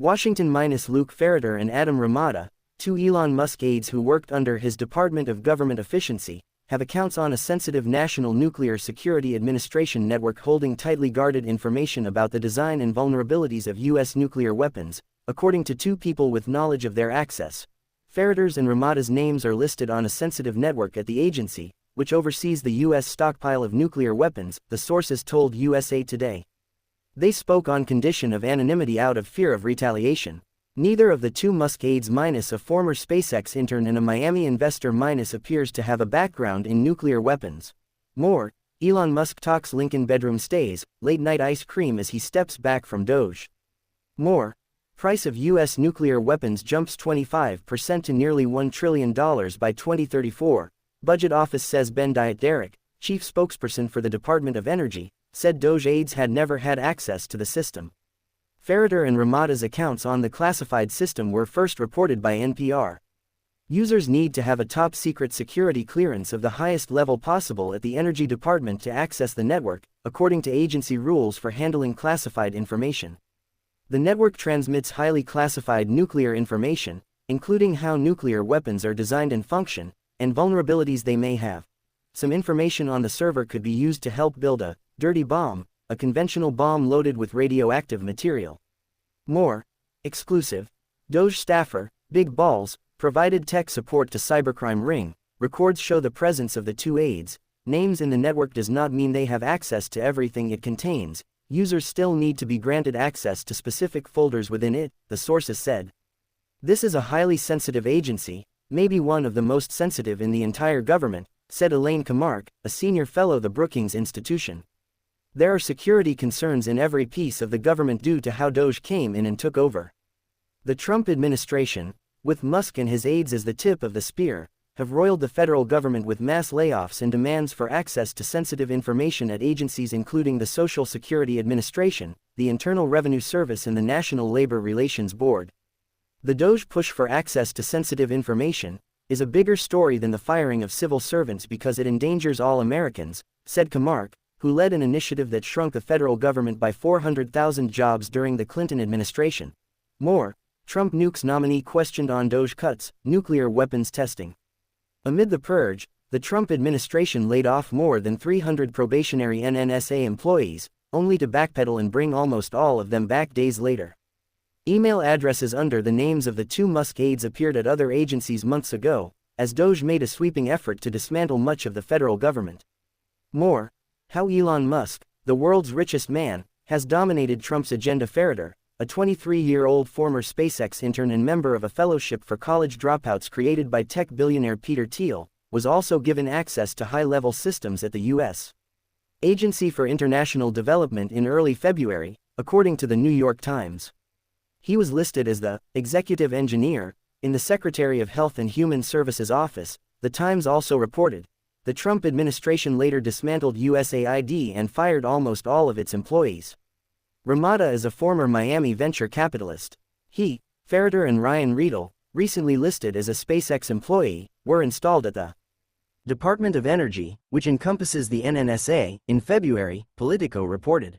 Washington minus Luke Ferriter and Adam Ramada, two Elon Musk aides who worked under his Department of Government Efficiency, have accounts on a sensitive National Nuclear Security Administration network holding tightly guarded information about the design and vulnerabilities of U.S. nuclear weapons, according to two people with knowledge of their access. Ferriter's and Ramada's names are listed on a sensitive network at the agency, which oversees the U.S. stockpile of nuclear weapons, the sources told USA Today. They spoke on condition of anonymity out of fear of retaliation. Neither of the two Musk aides minus a former SpaceX intern and a Miami investor minus appears to have a background in nuclear weapons. More, Elon Musk talks Lincoln bedroom stays, late-night ice cream as he steps back from Doge. More, price of U.S. nuclear weapons jumps 25% to nearly $1 trillion by 2034, Budget Office says Ben Derek, chief spokesperson for the Department of Energy, said Doge aides had never had access to the system. Ferriter and Ramada's accounts on the classified system were first reported by NPR. Users need to have a top-secret security clearance of the highest level possible at the Energy Department to access the network, according to agency rules for handling classified information. The network transmits highly classified nuclear information, including how nuclear weapons are designed and function, and vulnerabilities they may have. Some information on the server could be used to help build a dirty bomb, a conventional bomb loaded with radioactive material. More, exclusive, Doge staffer, Big Balls, provided tech support to cybercrime ring. Records show the presence of the two aides. Names in the network does not mean they have access to everything it contains. Users still need to be granted access to specific folders within it, the sources said. This is a highly sensitive agency, maybe one of the most sensitive in the entire government, said Elaine Camark, a senior fellow at the Brookings Institution. There are security concerns in every piece of the government due to how Doge came in and took over. The Trump administration, with Musk and his aides as the tip of the spear, have roiled the federal government with mass layoffs and demands for access to sensitive information at agencies including the Social Security Administration, the Internal Revenue Service and the National Labor Relations Board. The Doge push for access to sensitive information is a bigger story than the firing of civil servants because it endangers all Americans, said Camark, who led an initiative that shrunk the federal government by 400,000 jobs during the Clinton administration. More, Trump nukes nominee questioned on Doge cuts, nuclear weapons testing. Amid the purge, the Trump administration laid off more than 300 probationary NNSA employees, only to backpedal and bring almost all of them back days later. Email addresses under the names of the two Musk aides appeared at other agencies months ago, as Doge made a sweeping effort to dismantle much of the federal government. More, how Elon Musk, the world's richest man, has dominated Trump's agenda. Ferriter, a 23-year-old former SpaceX intern and member of a fellowship for college dropouts created by tech billionaire Peter Thiel, was also given access to high-level systems at the U.S. Agency for International Development in early February, according to the New York Times. He was listed as the executive engineer in the Secretary of Health and Human Services office, the Times also reported. The Trump administration later dismantled USAID and fired almost all of its employees. Ramada is a former Miami venture capitalist. He, Ferriter and Ryan Riedel, recently listed as a SpaceX employee, were installed at the Department of Energy, which encompasses the NNSA, in February, Politico reported.